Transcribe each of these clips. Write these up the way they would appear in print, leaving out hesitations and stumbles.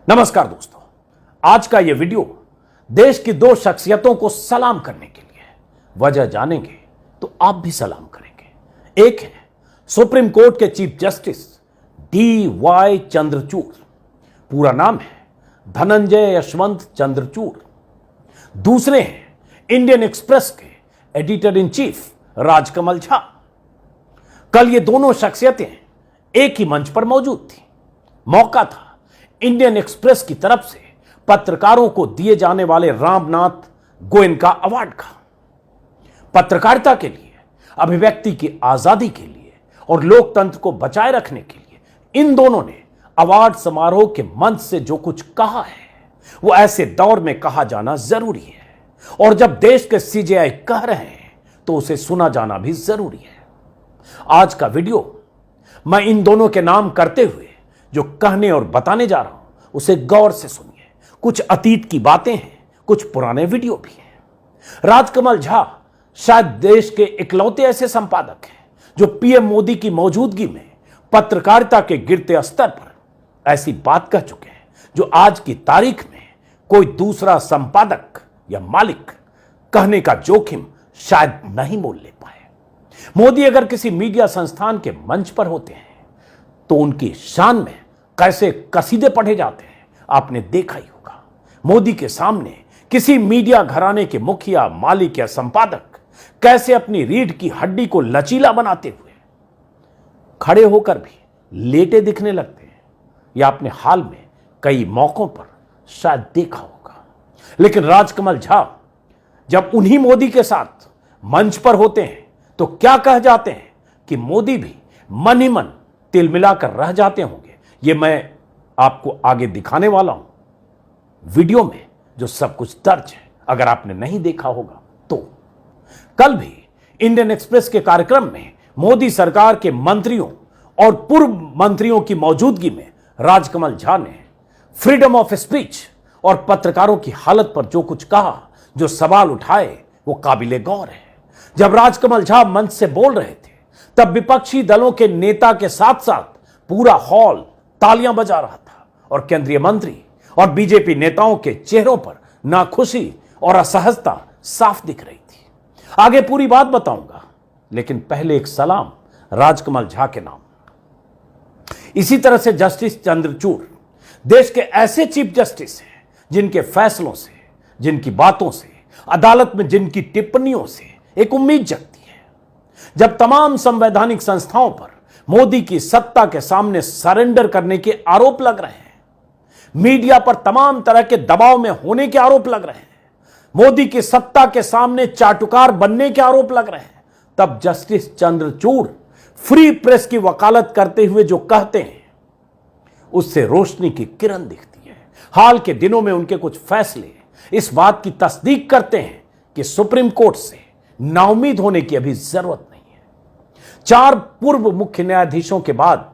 नमस्कार दोस्तों, आज का यह वीडियो देश की दो शख्सियतों को सलाम करने के लिए है। वजह जानेंगे तो आप भी सलाम करेंगे। एक है सुप्रीम कोर्ट के चीफ जस्टिस DY चंद्रचूड़, पूरा नाम है धनंजय यशवंत चंद्रचूड़। दूसरे हैं इंडियन एक्सप्रेस के editor in chief Rajkamal Jha. कल ये दोनों शख्सियतें एक ही मंच पर मौजूद थी। मौका था इंडियन एक्सप्रेस की तरफ से पत्रकारों को दिए जाने वाले रामनाथ गोयनका अवार्ड का। पत्रकारिता के लिए, अभिव्यक्ति की आजादी के लिए और लोकतंत्र को बचाए रखने के लिए इन दोनों ने अवार्ड समारोह के मंच से जो कुछ कहा है वो ऐसे दौर में कहा जाना जरूरी है, और जब देश के CJI कह रहे हैं तो उसे सुना जाना भी जरूरी है। आज का वीडियो मैं इन दोनों के नाम करते हुए जो कहने और बताने जा रहा हूं उसे गौर से सुनिए। कुछ अतीत की बातें हैं, कुछ पुराने वीडियो भी हैं। राजकमल झा शायद देश के इकलौते ऐसे संपादक हैं जो PM मोदी की मौजूदगी में पत्रकारिता के गिरते स्तर पर ऐसी बात कह चुके हैं जो आज की तारीख में कोई दूसरा संपादक या मालिक कहने का जोखिम शायद नहीं मोल ले पाए। मोदी अगर किसी मीडिया संस्थान के मंच पर होते हैं तो उनकी शान में कैसे कसीदे पढ़े जाते हैं आपने देखा ही होगा। मोदी के सामने किसी मीडिया घराने के मुखिया, मालिक या संपादक कैसे अपनी रीढ़ की हड्डी को लचीला बनाते हुए खड़े होकर भी लेटे दिखने लगते हैं, या आपने हाल में कई मौकों पर शायद देखा होगा। लेकिन राजकमल झा जब उन्हीं मोदी के साथ मंच पर होते हैं तो क्या कह जाते हैं कि मोदी भी मन ही मन तिल मिलाकर रह जाते होंगे। ये मैं आपको आगे दिखाने वाला हूं वीडियो में, जो सब कुछ दर्ज है, अगर आपने नहीं देखा होगा तो। कल भी इंडियन एक्सप्रेस के कार्यक्रम में मोदी सरकार के मंत्रियों और पूर्व मंत्रियों की मौजूदगी में राजकमल झा ने फ्रीडम ऑफ स्पीच और पत्रकारों की हालत पर जो कुछ कहा, जो सवाल उठाए, वो काबिले गौर है। जब राजकमल झा मंच से बोल रहे थे तब विपक्षी दलों के नेता के साथ साथ पूरा हॉल तालियां बजा रहा था, और केंद्रीय मंत्री और बीजेपी नेताओं के चेहरों पर नाखुशी और असहजता साफ दिख रही थी। आगे पूरी बात बताऊंगा, लेकिन पहले एक सलाम राजकमल झा के नाम। इसी तरह से जस्टिस चंद्रचूड़ देश के ऐसे चीफ जस्टिस हैं जिनके फैसलों से, जिनकी बातों से, अदालत में जिनकी टिप्पणियों से एक उम्मीद जगती है। जब तमाम संवैधानिक संस्थाओं पर मोदी की सत्ता के सामने सरेंडर करने के आरोप लग रहे हैं, मीडिया पर तमाम तरह के दबाव में होने के आरोप लग रहे हैं, मोदी की सत्ता के सामने चाटुकार बनने के आरोप लग रहे हैं, तब जस्टिस चंद्रचूड़ फ्री प्रेस की वकालत करते हुए जो कहते हैं उससे रोशनी की किरण दिखती है। हाल के दिनों में उनके कुछ फैसले इस बात की तस्दीक करते हैं कि सुप्रीम कोर्ट से नाउम्मीद होने की अभी जरूरत नहीं है। 4 पूर्व मुख्य न्यायाधीशों के बाद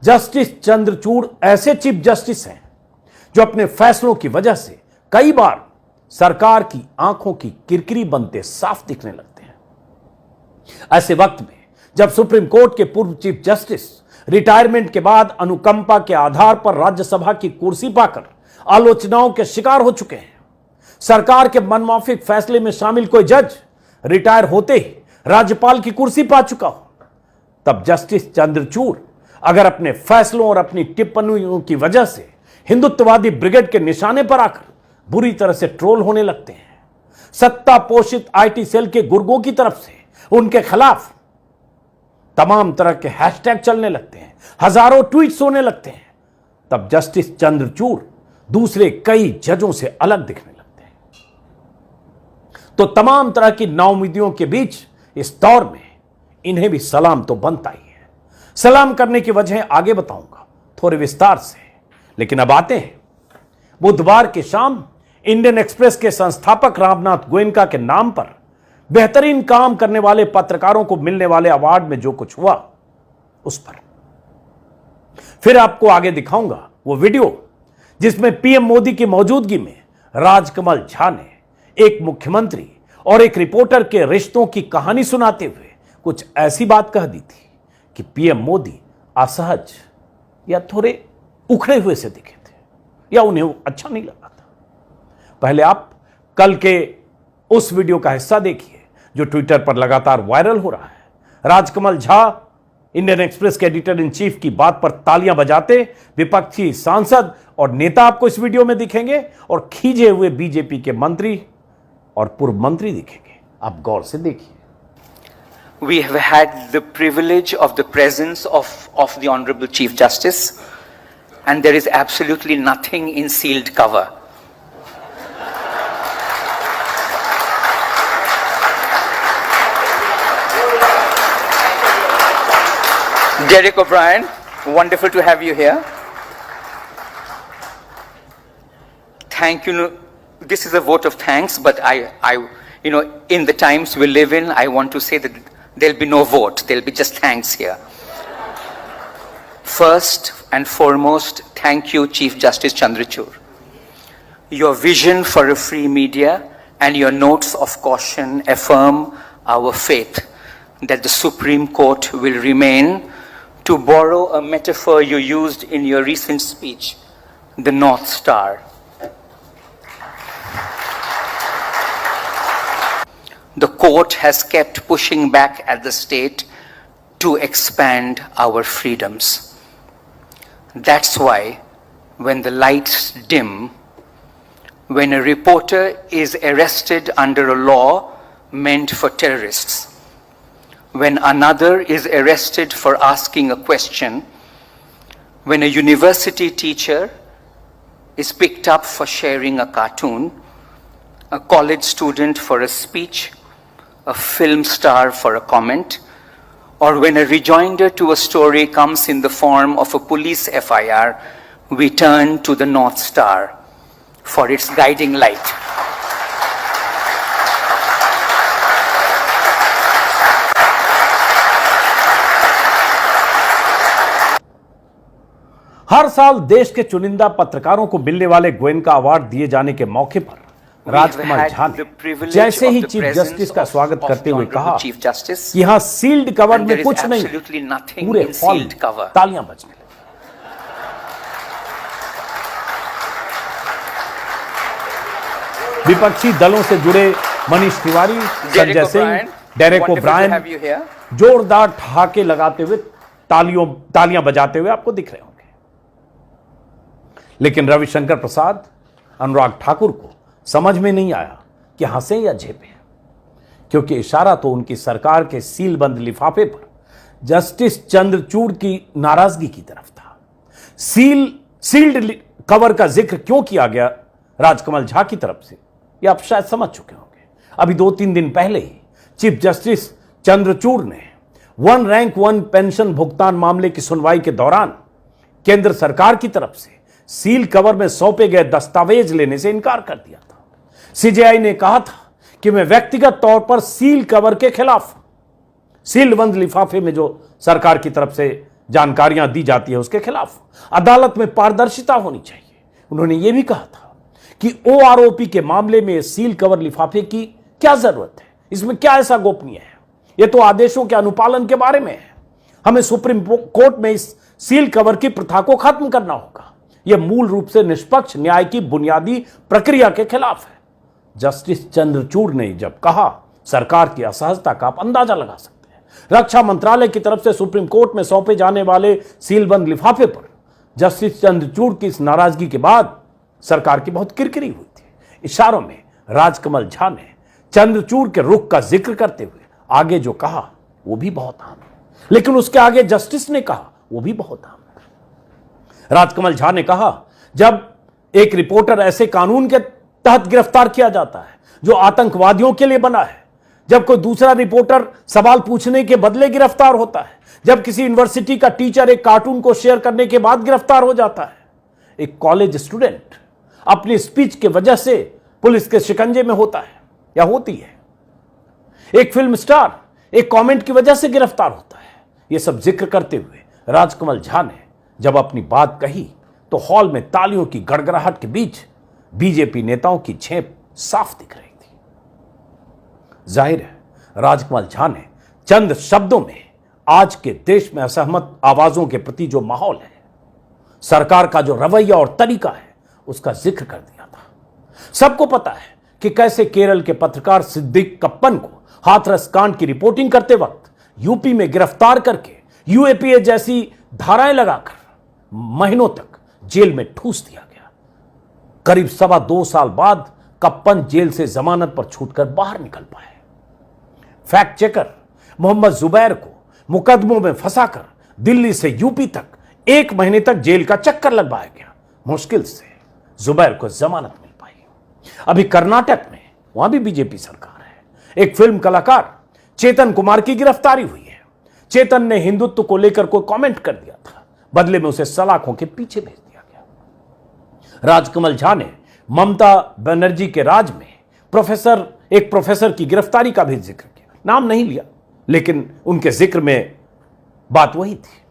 जस्टिस चंद्रचूड़ ऐसे चीफ जस्टिस हैं जो अपने फैसलों की वजह से कई बार सरकार की आंखों की किरकिरी बनते साफ दिखने लगते हैं। ऐसे वक्त में जब सुप्रीम कोर्ट के पूर्व चीफ जस्टिस रिटायरमेंट के बाद अनुकंपा के आधार पर राज्यसभा की कुर्सी पाकर आलोचनाओं के शिकार हो चुके हैं, सरकार के मनमाफिक फैसले में शामिल कोई जज रिटायर होते ही राज्यपाल की कुर्सी पा चुका हो, तब जस्टिस चंद्रचूड़ अगर अपने फैसलों और अपनी टिप्पणियों की वजह से हिंदुत्ववादी ब्रिगेड के निशाने पर आकर बुरी तरह से ट्रोल होने लगते हैं, सत्ता पोषित IT सेल के गुर्गों की तरफ से उनके खिलाफ तमाम तरह के हैशटैग चलने लगते हैं, हजारों ट्वीट्स होने लगते हैं, तब जस्टिस चंद्रचूड़ दूसरे कई जजों से अलग दिखने लगते हैं। तो तमाम तरह की नाउम्मीदियों के बीच इस दौर में इन्हें भी सलाम तो बनता ही है। सलाम करने की वजह आगे बताऊंगा थोड़े विस्तार से, लेकिन अब आते हैं बुधवार की शाम इंडियन एक्सप्रेस के संस्थापक रामनाथ गोयनका के नाम पर बेहतरीन काम करने वाले पत्रकारों को मिलने वाले अवार्ड में जो कुछ हुआ उस पर। फिर आपको आगे दिखाऊंगा वो वीडियो जिसमें PM मोदी की मौजूदगी में राजकमल झा ने एक मुख्यमंत्री और एक रिपोर्टर के रिश्तों की कहानी सुनाते हुए कुछ ऐसी बात कह दी थी कि PM मोदी असहज या थोड़े उखड़े हुए से दिखे थे। या उन्हें अच्छा नहीं लगा था। पहले आप कल के उस वीडियो का हिस्सा देखिए जो ट्विटर पर लगातार वायरल हो रहा है। राजकमल झा इंडियन एक्सप्रेस के एडिटर इन चीफ की बात पर तालियां बजाते विपक्षी सांसद और नेता आपको इस वीडियो में दिखेंगे और खींचे हुए बीजेपी के मंत्री और पूर्व मंत्री दिखेंगे। आप गौर से देखिए। We have had the privilege of the presence of the Honorable Chief Justice, and there is absolutely nothing in sealed cover. Derek O'Brien, wonderful to have you here. Thank you. This is a vote of thanks, but in the times we live in, I want to say that there'll be no vote. There'll be just thanks here. First and foremost, thank you, Chief Justice Chandrachud. Your vision for a free media and your notes of caution affirm our faith that the Supreme Court will remain, to borrow a metaphor you used in your recent speech, the North Star. The court has kept pushing back at the state to expand our freedoms. That's why when the lights dim, when a reporter is arrested under a law meant for terrorists, when another is arrested for asking a question, when a university teacher is picked up for sharing a cartoon, a college student for a speech, a film star for a comment, or when a rejoinder to a story comes in the form of a police FIR, we turn to the North Star for its guiding light. हर साल देश के चुनिंदा पत्रकारों को मिलने वाले Goenka award दिए जाने के मौके पर राजकमल झा ने जैसे ही चीफ जस्टिस का स्वागत करते हुए कहा कि यहां सील्ड कवर में कुछ नहीं, पूरे हॉल में तालियां बजने लगी। विपक्षी दलों से जुड़े मनीष तिवारी, संजय सिंह, डेरेक ओब्रायन जोरदार ठहाके लगाते हुए तालियां बजाते हुए आपको दिख रहे होंगे। लेकिन रविशंकर प्रसाद, अनुराग ठाकुर को समझ में नहीं आया कि हंसे या झेपें, क्योंकि इशारा तो उनकी सरकार के सीलबंद लिफाफे पर जस्टिस चंद्रचूड़ की नाराजगी की तरफ था। सील्ड कवर का जिक्र क्यों किया गया राजकमल झा की तरफ से, यह आप शायद समझ चुके होंगे। अभी 2-3 दिन पहले ही चीफ जस्टिस चंद्रचूड़ ने वन रैंक वन पेंशन भुगतान मामले की सुनवाई के दौरान केंद्र सरकार की तरफ से सील कवर में सौंपे गए दस्तावेज लेने से इनकार कर दिया था। सीजेआई ने कहा था कि मैं व्यक्तिगत तौर पर सील कवर के खिलाफ हूं, सीलबंद लिफाफे में जो सरकार की तरफ से जानकारियां दी जाती है उसके खिलाफ। अदालत में पारदर्शिता होनी चाहिए। उन्होंने यह भी कहा था कि ओआरओपी के मामले में सील कवर लिफाफे की क्या जरूरत है, इसमें क्या ऐसा गोपनीय है, यह तो आदेशों के अनुपालन के बारे में है। हमें सुप्रीम कोर्ट में इस सील कवर की प्रथा को खत्म करना होगा। यह मूल रूप से निष्पक्ष न्याय की बुनियादी प्रक्रिया के खिलाफ है। जस्टिस चंद्रचूड़ ने जब कहा, सरकार की असहजता का आप अंदाजा लगा सकते हैं। रक्षा मंत्रालय की तरफ से सुप्रीम कोर्ट में सौंपे जाने वाले सीलबंद लिफाफे पर जस्टिस चंद्रचूड़ की इस नाराजगी के बाद सरकार की बहुत किरकिरी हुई थी। इशारों में राजकमल झा ने चंद्रचूड़ के रुख का जिक्र करते हुए आगे जो कहा वो भी बहुत आम है, लेकिन उसके आगे जस्टिस ने कहा वो भी बहुत आम है। राजकमल झा ने कहा, जब एक रिपोर्टर ऐसे कानून के तहत गिरफ्तार किया जाता है जो आतंकवादियों के लिए बना है, जब कोई दूसरा रिपोर्टर सवाल पूछने के बदले गिरफ्तार होता है, जब किसी यूनिवर्सिटी का टीचर एक कार्टून को शेयर करने के बाद गिरफ्तार हो जाता है, एक कॉलेज स्टूडेंट अपनी स्पीच के वजह से पुलिस के शिकंजे में होता है या होती है, एक फिल्म स्टार एक कमेंट की वजह से गिरफ्तार होता है। यह सब जिक्र करते हुए राजकमल झा ने जब अपनी बात कही तो हॉल में तालियों की गड़गड़ाहट के बीच बीजेपी नेताओं की झेप साफ दिख रही थी। जाहिर है राजकमल झा ने चंद शब्दों में आज के देश में असहमत आवाजों के प्रति जो माहौल है, सरकार का जो रवैया और तरीका है, उसका जिक्र कर दिया था। सबको पता है कि कैसे केरल के पत्रकार सिद्दीक कप्पन को हाथरस कांड की रिपोर्टिंग करते वक्त यूपी में गिरफ्तार करके यूएपीए जैसी धाराएं लगाकर महीनों तक जेल में ठूस दिया गया। करीब 2.25 साल बाद कप्पन जेल से जमानत पर छूटकर बाहर निकल पाए। फैक्ट चेकर मोहम्मद जुबैर को मुकदमों में फंसाकर दिल्ली से यूपी तक 1 महीने तक जेल का चक्कर लगवाया गया। मुश्किल से जुबैर को जमानत मिल पाई। अभी कर्नाटक में वहां भी बीजेपी सरकार है। एक फिल्म कलाकार चेतन कुमार की गिरफ्तारी हुई है। चेतन ने हिंदुत्व को लेकर कोई कमेंट कर दिया था, बदले में उसे सलाखों के पीछे भेज दिया गया। राजकमल झा ने ममता बनर्जी के राज में एक प्रोफेसर की गिरफ्तारी का भी जिक्र किया, नाम नहीं लिया, लेकिन उनके जिक्र में बात वही थी।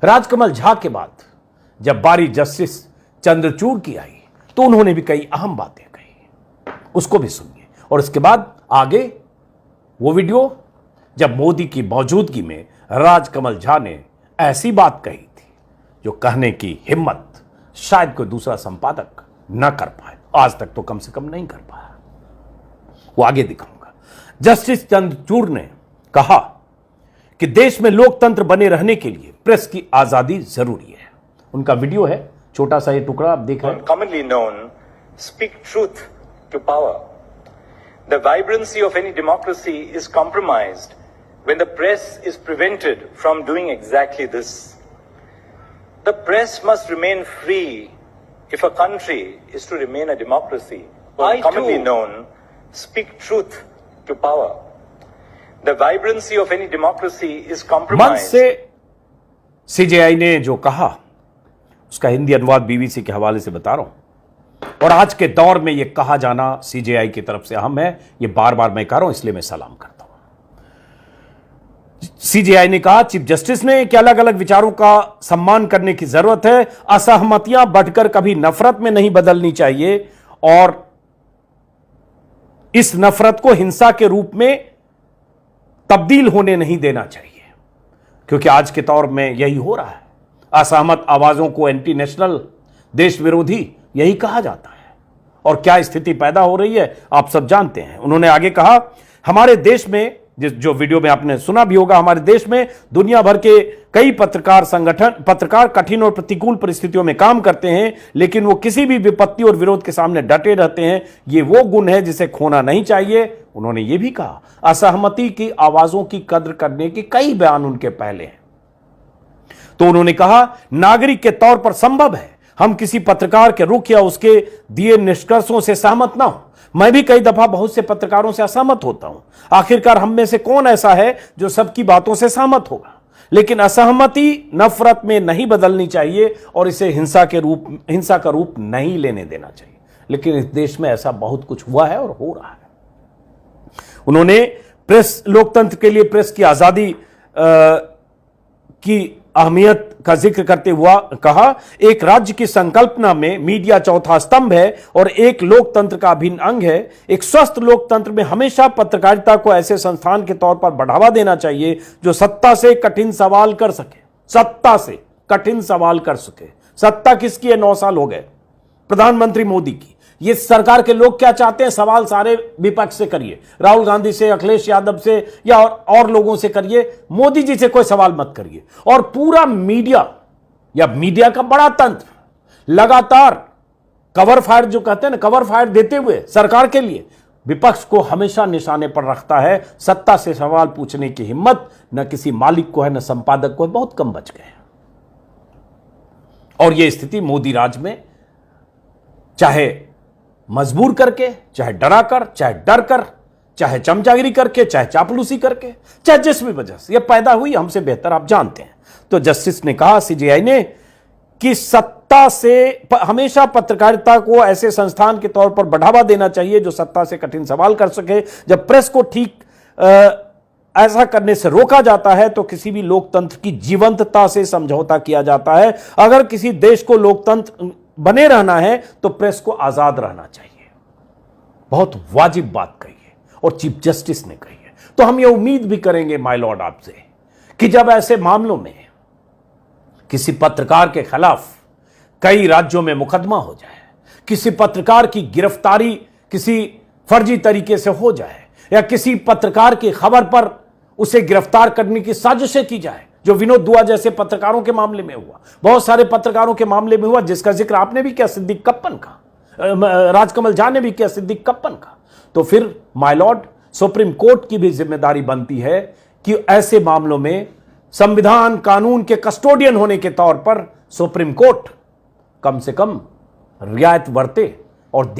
राजकमल झा के बाद जब बारी जस्टिस चंद्रचूड़ की आई तो उन्होंने भी कई अहम बातें कही, उसको भी सुनिए। और इसके बाद आगे वो वीडियो जब मोदी की मौजूदगी में राजकमल झा ने ऐसी बात कही थी जो कहने की हिम्मत शायद कोई दूसरा संपादक न कर पाए, आज तक तो कम से कम नहीं कर पाया। वो आगे दिखाऊंगा। जस्टिस चंद्रचूड़ ने कहा कि देश में लोकतंत्र बने रहने के लिए प्रेस की आजादी जरूरी है। उनका वीडियो है, छोटा सा ये टुकड़ा आप देख रहे हैं। Commonly known, speak truth to power. The vibrancy of any democracy is compromised when the press is prevented from doing exactly this. The press must remain free if a country is to remain a democracy. Commonly known, speak truth to power. The vibrancy of any democracy is मंच compromised. से CJI ने जो कहा उसका हिंदी अनुवाद BBC के हवाले से बता रहा हूं। और आज के दौर में यह कहा जाना सीजेआई की तरफ से अहम है, यह बार बार मैं कह रहा हूं, इसलिए मैं सलाम करता हूं। सीजेआई ने कहा चीफ जस्टिस ने कि अलग अलग विचारों का सम्मान करने की जरूरत है, असहमतियां बढ़कर कभी नफरत में नहीं बदलनी चाहिए और इस नफरत को हिंसा के रूप में तब्दील होने नहीं देना चाहिए, क्योंकि आज के दौर में यही हो रहा है। असहमत आवाजों को एंटी नेशनल, देश विरोधी यही कहा जाता है और क्या स्थिति पैदा हो रही है आप सब जानते हैं। उन्होंने आगे कहा हमारे देश में, जो वीडियो में आपने सुना भी होगा, हमारे देश में दुनिया भर के कई पत्रकार कठिन और प्रतिकूल परिस्थितियों में काम करते हैं, लेकिन वो किसी भी विपत्ति और विरोध के सामने डटे रहते हैं। ये वो गुण है जिसे खोना नहीं चाहिए। उन्होंने ये भी कहा असहमति की आवाजों की कद्र करने के कई बयान उनके पहले हैं। तो उन्होंने कहा नागरिक के तौर पर संभव है हम किसी पत्रकार के रुख या उसके दिए निष्कर्षों से सहमत ना हो। मैं भी कई दफा बहुत से पत्रकारों से असहमत होता हूं। आखिरकार हम में से कौन ऐसा है जो सबकी बातों से सहमत होगा, लेकिन असहमति नफरत में नहीं बदलनी चाहिए और इसे हिंसा का रूप नहीं लेने देना चाहिए। लेकिन इस देश में ऐसा बहुत कुछ हुआ है और हो रहा है। उन्होंने प्रेस, लोकतंत्र के लिए प्रेस की आजादी की अहमियत का जिक्र करते हुआ कहा एक राज्य की संकल्पना में मीडिया चौथा स्तंभ है और एक लोकतंत्र का अभिन्न अंग है। एक स्वस्थ लोकतंत्र में हमेशा पत्रकारिता को ऐसे संस्थान के तौर पर बढ़ावा देना चाहिए जो सत्ता से कठिन सवाल कर सके। सत्ता से कठिन सवाल कर सके। सत्ता किसकी है? 9 साल हो गए प्रधानमंत्री मोदी की। ये सरकार के लोग क्या चाहते हैं? सवाल सारे विपक्ष से करिए, राहुल गांधी से, अखिलेश यादव से या और लोगों से करिए, मोदी जी से कोई सवाल मत करिए। और पूरा मीडिया या मीडिया का बड़ा तंत्र लगातार कवर फायर, जो कहते हैं ना, कवर फायर देते हुए सरकार के लिए विपक्ष को हमेशा निशाने पर रखता है। सत्ता से सवाल पूछने की हिम्मत न किसी मालिक को है न संपादक को है, बहुत कम बच गए। और यह स्थिति मोदी राज में चाहे मजबूर करके, चाहे डरा कर, चाहे डर कर, चाहे चमचागिरी करके, चाहे चापलूसी करके, चाहे जिस भी वजह से यह पैदा हुई, हमसे बेहतर आप जानते हैं। तो जस्टिस ने कहा, सीजेआई ने, कि सत्ता से हमेशा पत्रकारिता को ऐसे संस्थान के तौर पर बढ़ावा देना चाहिए जो सत्ता से कठिन सवाल कर सके। जब प्रेस को ठीक ऐसा करने से रोका जाता है तो किसी भी लोकतंत्र की जीवंतता से समझौता किया जाता है। अगर किसी देश को लोकतंत्र बने रहना है तो प्रेस को आजाद रहना चाहिए। बहुत वाजिब बात कही है और चीफ जस्टिस ने कही है। तो हम ये उम्मीद भी करेंगे माय लॉर्ड आपसे कि जब ऐसे मामलों में किसी पत्रकार के खिलाफ कई राज्यों में मुकदमा हो जाए किसी पत्रकार की गिरफ्तारी किसी फर्जी तरीके से हो जाए, या किसी पत्रकार की खबर पर उसे गिरफ्तार करने की साजिशें की जाए, जो विनोद दुआ जैसे पत्रकारों के मामले में हुआ, बहुत सारे पत्रकारों के मामले में हुआ, जिसका जिक्र आपने भी किया, सिद्दीक कप्पन का, राजकमल झा ने भी किया, सिद्दीक कप्पन का। तो फिर माय लॉर्ड, सुप्रीम कोर्ट की भी जिम्मेदारी बनती है कि ऐसे मामलों में संविधान कानून के कस्टोडियन होने के तौर पर सुप्रीम कोर्ट कम से कम रियायत बरते और